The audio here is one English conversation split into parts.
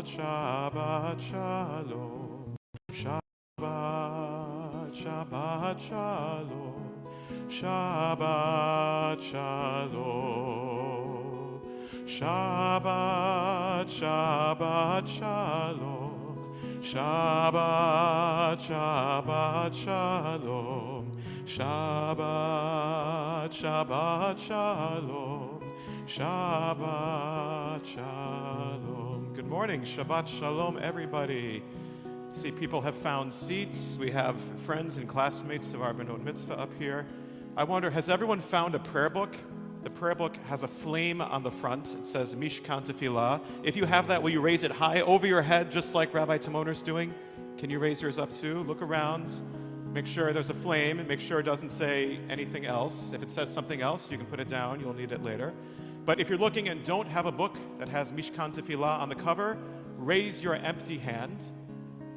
Shabbat Shalom. Shabbat, Shabbat Shalom. Shabbat Shalom. Shabbat, Shabbat Shalom. Shabbat, Shabbat Shalom. Shabbat, Shabbat Shalom. Shabbat Shalom. Good morning. Shabbat Shalom, everybody. See, people have found seats. We have friends and classmates of our Benot Mitzvah up here. I wonder, has everyone found a prayer book? The prayer book has a flame on the front. It says Mishkan Tefillah. If you have that, will you raise it high over your head, just like Rabbi Timoner's doing? Can you raise yours up too? Look around. Make sure there's a flame. Make sure it doesn't say anything else. If it says something else, you can put it down. You'll need it later. But if you're looking and don't have a book that has Mishkan Tefillah on the cover, raise your empty hand.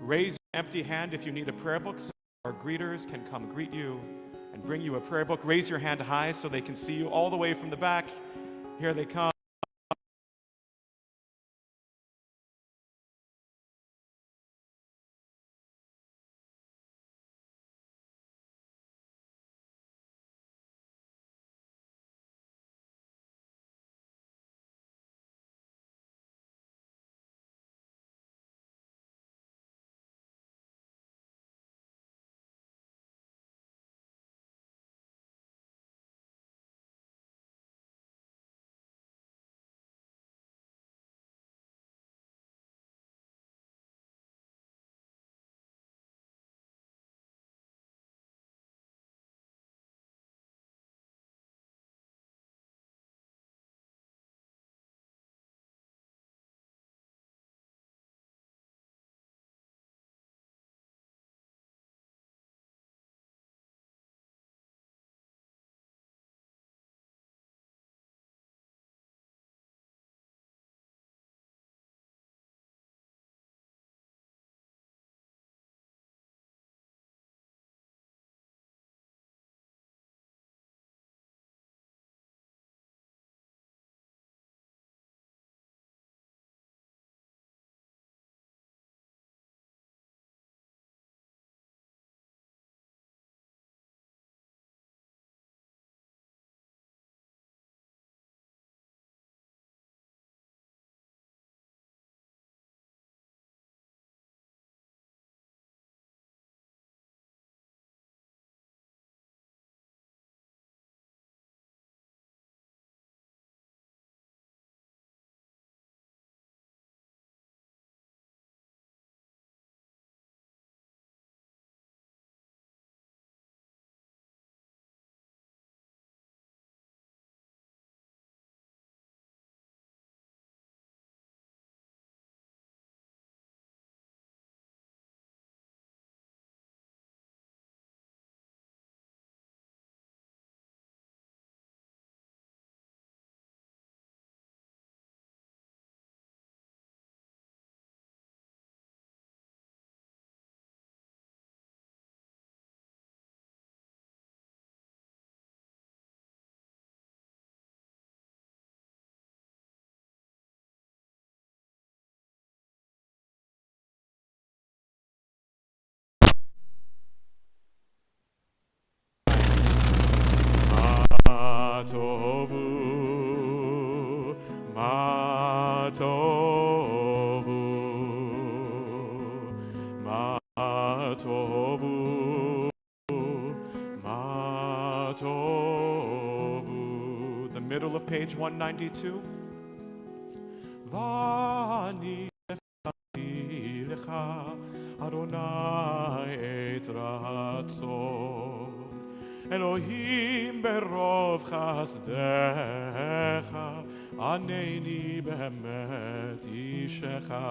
Raise your empty hand if you need a prayer book so our greeters can come greet you and bring you a prayer book. Raise your hand high so they can see you all the way from the back. Here they come. Tovu, ma tovu, ma tovu, ma tovu. The middle of page 192. Vani nefati lecha Adonai et ratzon Elohim berov chasdecha Aneni behemet ishecha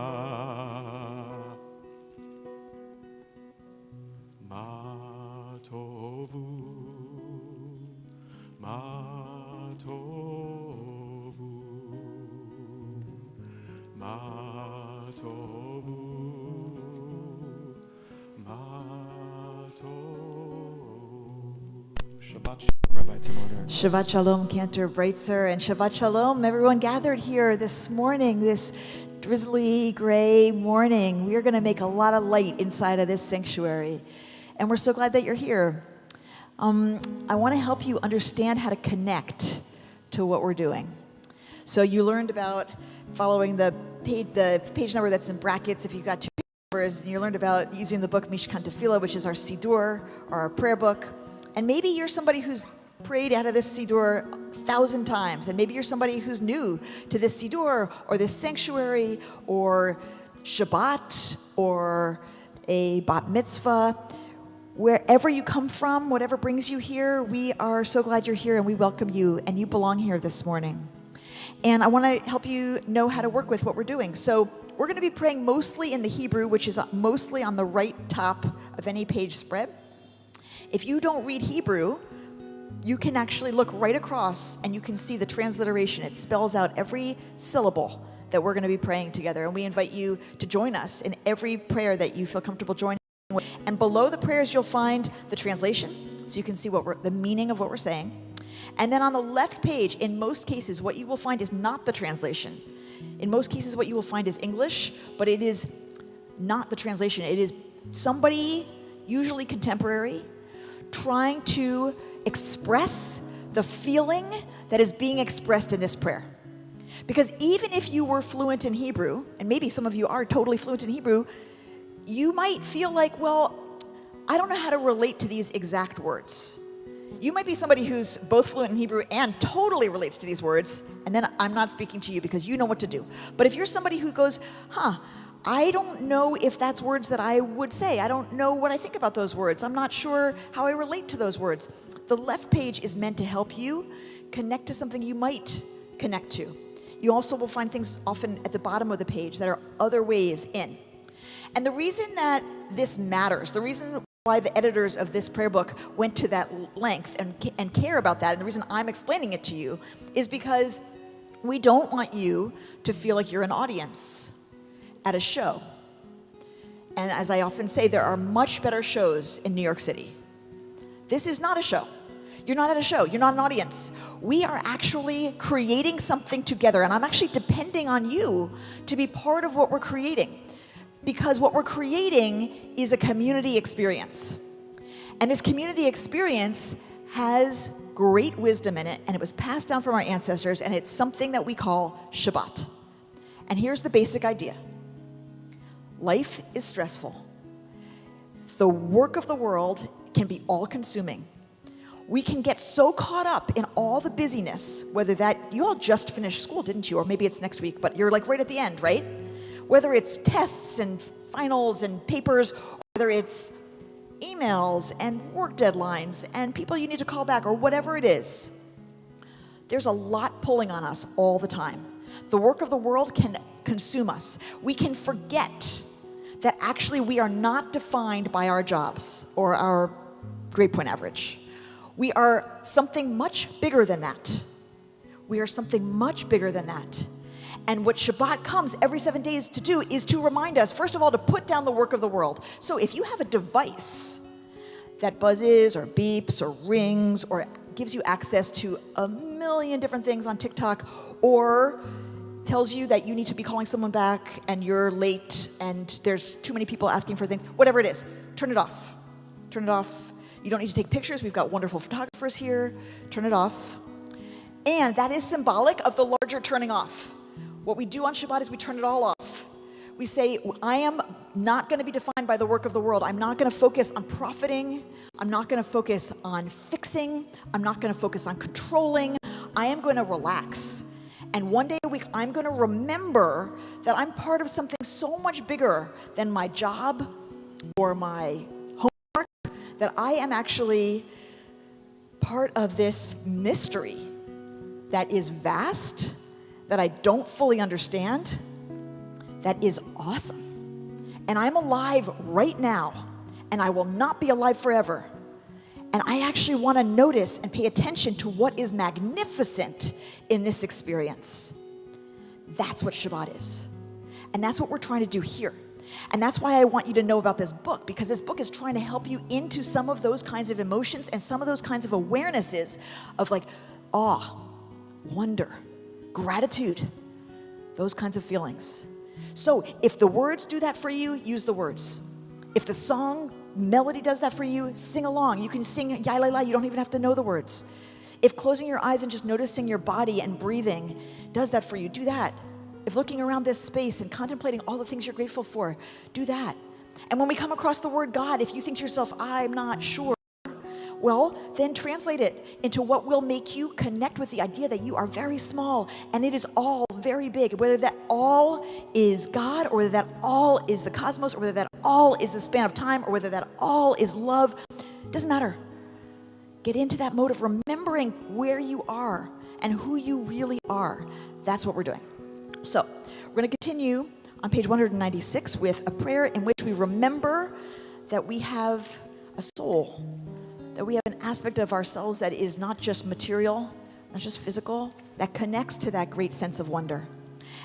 Ma tovu Ma tovu Ma tovu Ma tovu. Shabbat Shalom, Rabbi Timoner. Shabbat Shalom, Cantor Breitzer, and Shabbat Shalom, everyone gathered here this morning, this drizzly, gray morning. We are going to make a lot of light inside of this sanctuary. And we're so glad that you're here. I want to help you understand how to connect to what we're doing. So you learned about following the page number that's in brackets if you've got two numbers, and you learned about using the book Mishkan Tefillah, which is our Siddur, or our prayer book. And maybe you're somebody who's prayed out of this Siddur 1,000 times, and maybe you're somebody who's new to this Siddur, or this sanctuary, or Shabbat, or a bat mitzvah. Wherever you come from, whatever brings you here, we are so glad you're here, and we welcome you, and you belong here this morning. And I want to help you know how to work with what we're doing. So we're going to be praying mostly in the Hebrew, which is mostly on the right top of any page spread. If you don't read Hebrew, you can actually look right across and you can see the transliteration. It spells out every syllable that we're going to be praying together. And we invite you to join us in every prayer that you feel comfortable joining. And below the prayers, you'll find the translation, so you can see the meaning of what we're saying. And then on the left page, in most cases, what you will find is not the translation. In most cases, what you will find is English, but it is not the translation. It is somebody, usually contemporary, trying to express the feeling that is being expressed in this prayer. Because even if you were fluent in Hebrew, and maybe some of you are totally fluent in Hebrew, you might feel like, well, I don't know how to relate to these exact words. You might be somebody who's both fluent in Hebrew and totally relates to these words, and then I'm not speaking to you because you know what to do. But if you're somebody who goes, I don't know if that's words that I would say. I don't know what I think about those words. I'm not sure how I relate to those words. The left page is meant to help you connect to something you might connect to. You also will find things often at the bottom of the page that are other ways in. And the reason that this matters, the reason why the editors of this prayer book went to that length and care about that, and the reason I'm explaining it to you, is because we don't want you to feel like you're an audience at a show. And as I often say, there are much better shows in New York City. This is not a show. You're not at a show. You're not an audience. We are actually creating something together, and I'm actually depending on you to be part of what we're creating. Because what we're creating is a community experience. And this community experience has great wisdom in it, and it was passed down from our ancestors, and it's something that we call Shabbat. And here's the basic idea. Life is stressful. The work of the world can be all-consuming. We can get so caught up in all the busyness, whether that, you all just finished school, didn't you? Or maybe it's next week, but you're like right at the end, right? Whether it's tests and finals and papers, whether it's emails and work deadlines and people you need to call back or whatever it is, there's a lot pulling on us all the time. The work of the world can consume us. We can forget that actually we are not defined by our jobs or our grade point average. We are something much bigger than that. We are something much bigger than that. And what Shabbat comes every 7 days to do is to remind us, first of all, to put down the work of the world. So if you have a device that buzzes or beeps or rings or gives you access to a million different things on TikTok, or tells you that you need to be calling someone back and you're late and there's too many people asking for things, whatever it is, turn it off. Turn it off. You don't need to take pictures. We've got wonderful photographers here. Turn it off. And that is symbolic of the larger turning off. What we do on Shabbat is we turn it all off. We say, I am not going to be defined by the work of the world. I'm not going to focus on profiting. I'm not going to focus on fixing. I'm not going to focus on controlling. I am going to relax. And one day a week, I'm going to remember that I'm part of something so much bigger than my job or my homework, that I am actually part of this mystery that is vast, that I don't fully understand, that is awesome. And I'm alive right now, and I will not be alive forever. And I actually want to notice and pay attention to what is magnificent in this experience. That's what Shabbat is. And that's what we're trying to do here. And that's why I want you to know about this book, because this book is trying to help you into some of those kinds of emotions and some of those kinds of awarenesses of like awe, wonder, gratitude, those kinds of feelings. So if the words do that for you, use the words. If the song melody does that for you, sing along. You can sing ya la la, you don't even have to know the words. If closing your eyes and just noticing your body and breathing does that for you, do that. If looking around this space and contemplating all the things you're grateful for, do that. And when we come across the word God, if you think to yourself, I'm not sure, well, then translate it into what will make you connect with the idea that you are very small and it is all very big. Whether that all is God, or whether that all is the cosmos, or whether that all is the span of time, or whether that all is love, doesn't matter. Get into that mode of remembering where you are and who you really are. That's what we're doing. So we're going to continue on page 196 with a prayer in which we remember that we have a soul, that we have an aspect of ourselves that is not just material, not just physical, that connects to that great sense of wonder.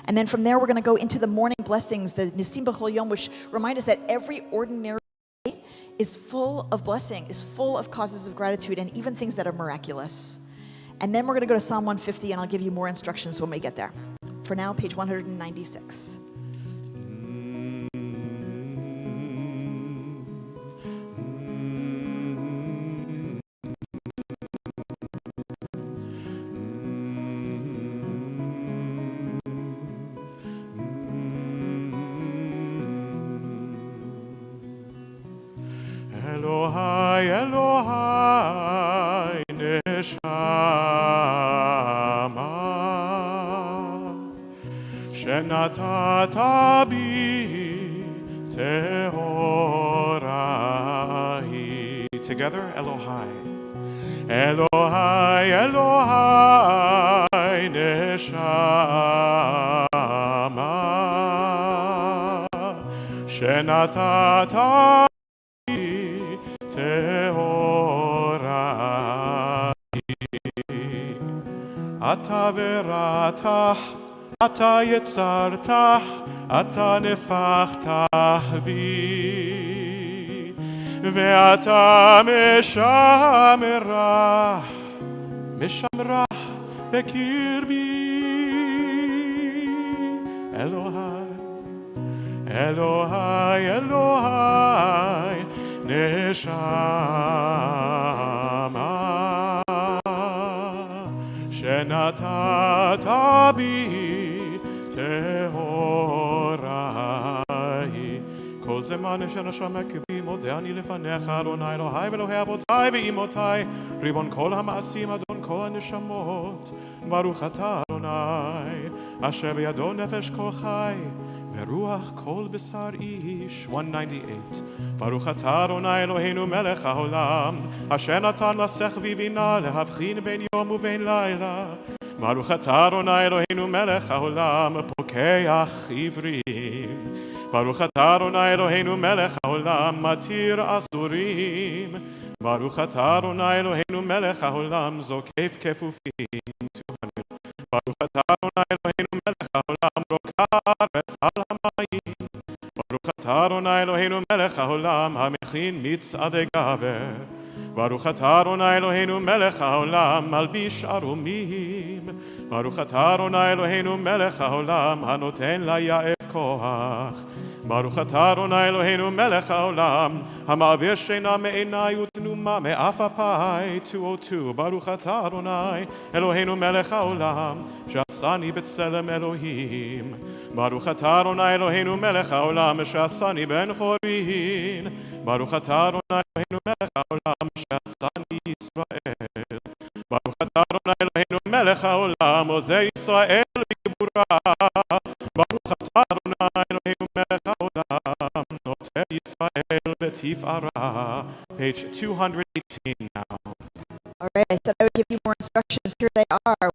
And then from there, we're going to go into the morning blessings, the Nisim B'chol Yom, which remind us that every ordinary day is full of blessing, is full of causes of gratitude, and even things that are miraculous. And then we're going to go to Psalm 150, and I'll give you more instructions when we get there. For now, page 196. Elohai, Elohai, neshama, shenatata bi tehorai. Together, Elohai. Elohai, Elohai, neshama, shenatata Tehorai, Ata veratah, Ata yetzartah, Ata nefachtah bi, Ve'ata meshamerah, Meshamrah bekirbi. Elohai, Elohai, Elohai, Neshama, Shenatata bi tehorai. Kol zeman shenashama kibi modani lefanecha Adonai Elohai ve'Elohei avotai ve'imotai ribon kol hama'asim adon kol haneshamot baruch ata Adonai asher b'yado nefesh kol chai ve'ruach kol besar ish. 198. Baruch atah Adonai Eloheinu melech haolam asher natan lasech vivina lehavchin ben yom uben laila. Baruch atah Adonai Eloheinu melech haolam pokeach ivrim. Baruch atah Adonai Eloheinu melech haolam matir asurim. Baruch atah Adonai Eloheinu melech haolam zokef kefufim. 200. Baruch atah Adonai Eloheinu melech haolam rokah haaretz al hamayim. Baruch atah Adonai Eloheinu melech haolam hamechin mitzadei gaver. Baruch atah Adonai Eloheinu melech haolam malbish arumim. Baruch atah Adonai Eloheinu melech haolam hanoten layaef koach. Baruch atah Adonai Eloheinu melech haolam hama'avir sheina me'enai utnuma me'af apai. 202. Baruch atah Adonai Eloheinu melech haolam she'asani b'tzelem Elohim. Baruch atah Adonai Eloheinu melech haolam she'asani ben chorin. Baruch atah Adonai Eloheinu melech haolam she'asani Yisrael. Baruch atah Adonai Eloheinu melech haolam ozeh Yisrael v'gvura. Baruch atah Adonai Eloheinu melech haolam noter Yisrael v'tifara. Page 218 now. All right, I said I would give you more instructions. Here they are. I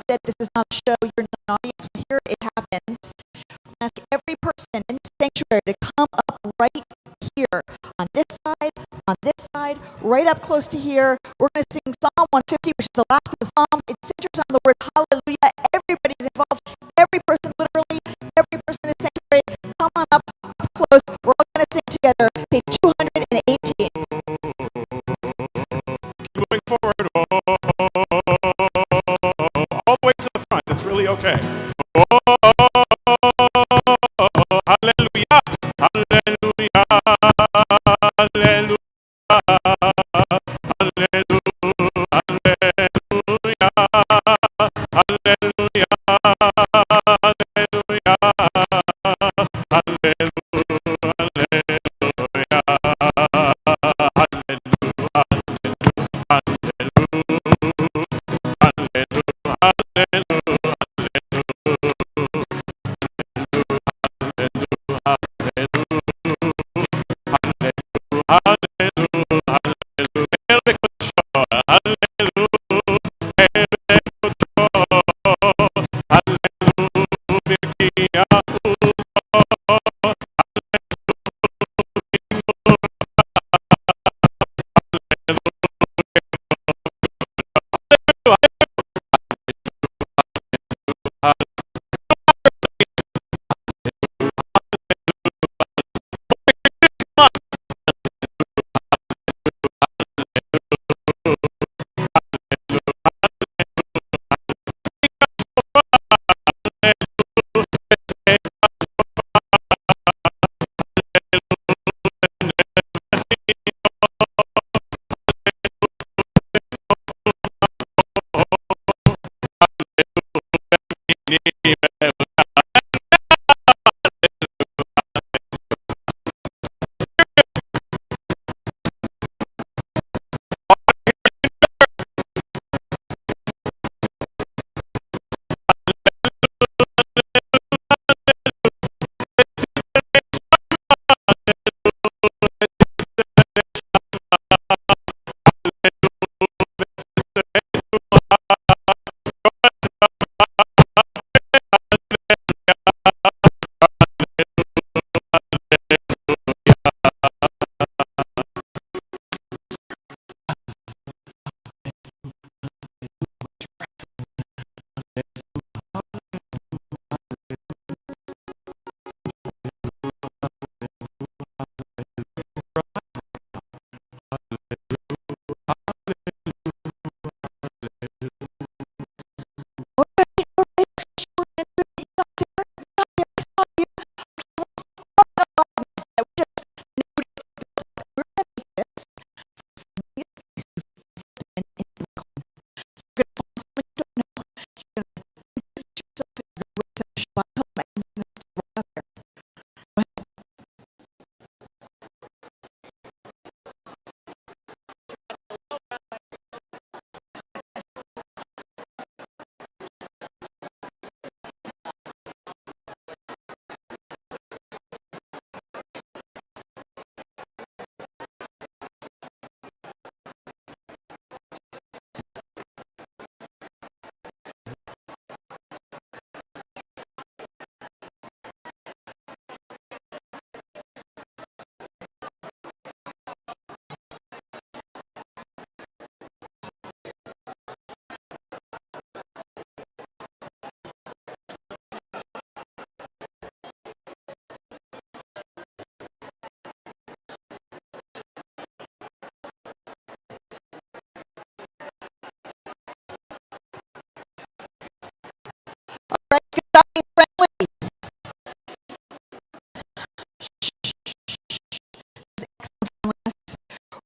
said this is not a show, you're not an audience, but here it happens. Ask every person in the sanctuary to come up right here, on this side, right up close to here. We're going to sing Psalm 150, which is the last of the Psalms. It centers on the word hallelujah. Everybody's involved. Every person, literally, every person in the sanctuary, come on up close. We're all going to sing together. Page 218. Moving forward, all the way to the front. It's really okay. Hallelujah. Hallelujah.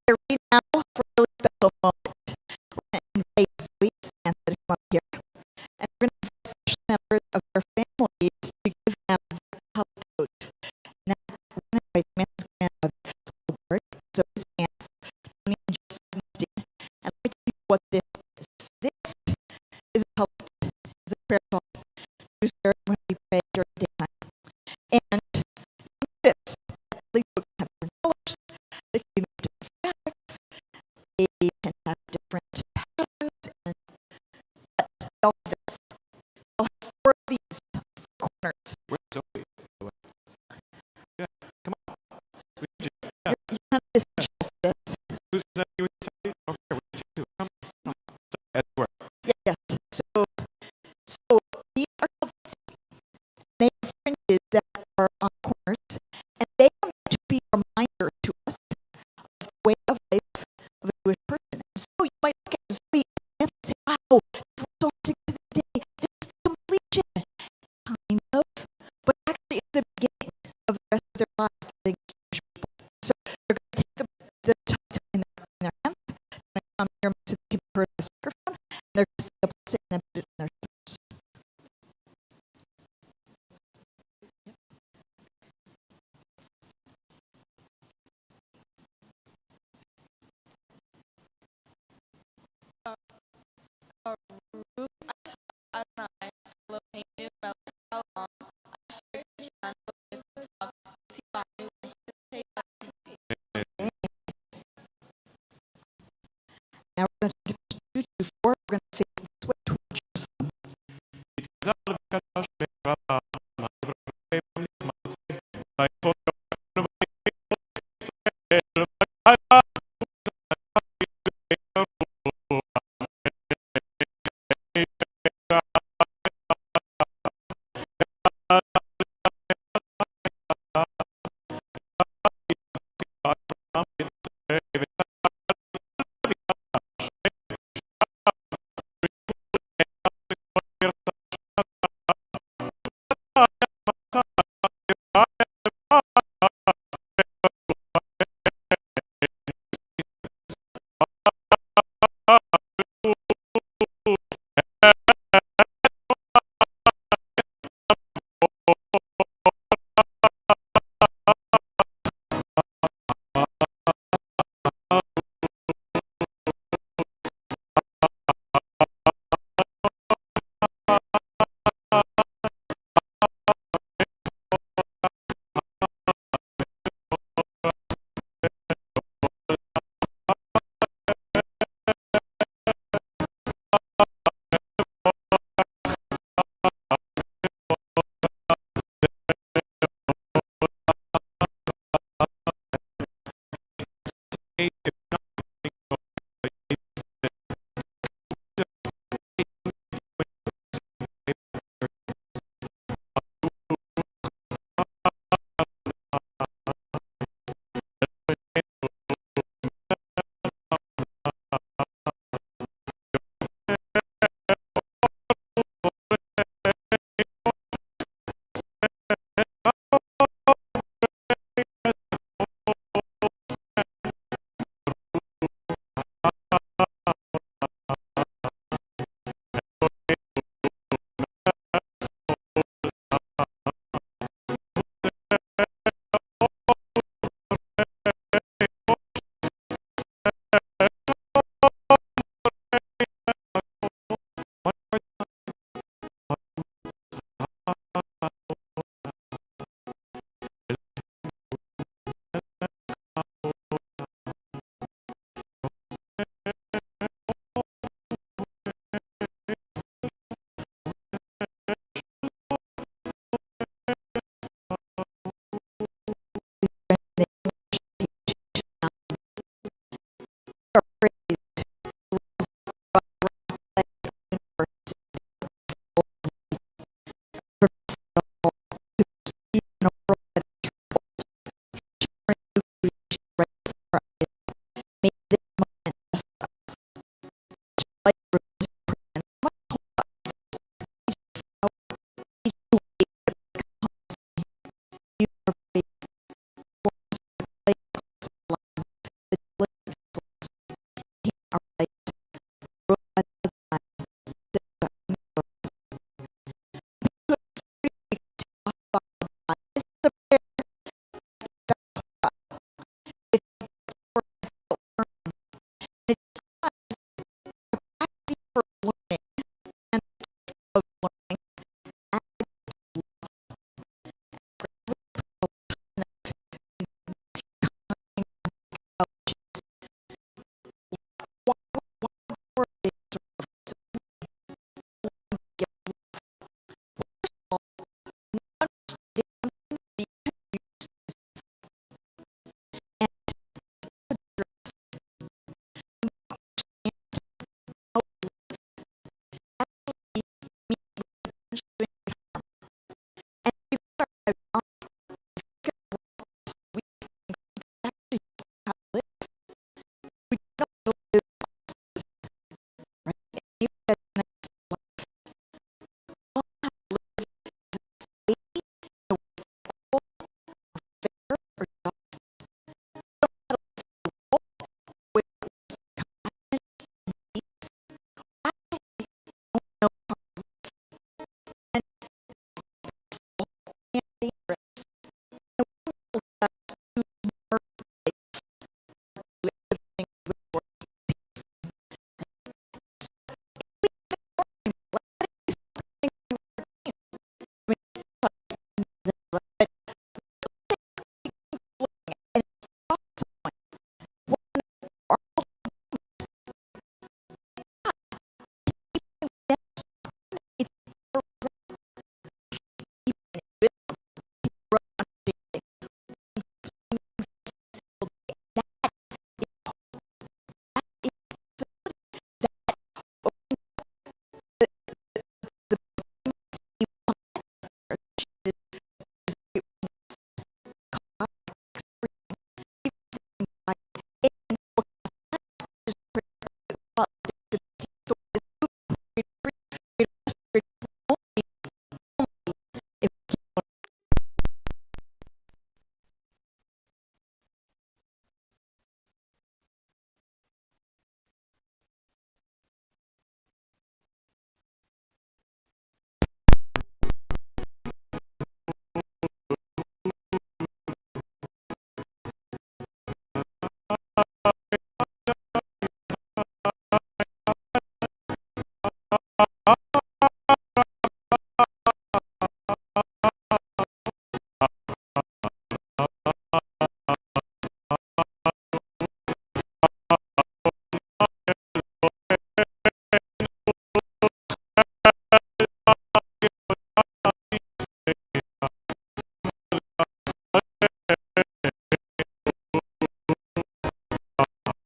We're ready now for a really special moment. We're going to invite Zoe and Samantha to come up here. And we're going to invite special members of their families to give them their health coach. Now, we're going to invite Samantha's grandmother, physical board, Zoe's aunts, Tony and Joseph Epstein. And let me tell you what this is. This is a collect, is a prayer call. Used there when we pray during daytime. And this, they can have different colors, they can be made of different fabrics, they can have different patterns, and all of this. I'll have 4 of these corners. Where's Zoe? Yeah, come on. We need you. Yeah. You're kind of essential for this. Who's that? You would say? Okay, we need you. Come on. Edward. Yes. So these are called they have fringes that are on corners, and they are meant to be a reminder to us of the way of life of a Jewish person. And so you might look at Zoe and say, wow, this was so hard to get to the day. This is the completion, kind of, but actually it's the beginning of the rest of their lives leading Jewish people. So they're going to take the time in their hands, they're going to come here so they can be heard on this microphone, and they're going to say a blessing and then put it in their shoulders. Now we're going to do 2, 4. We're going to face this way toward Jerusalem.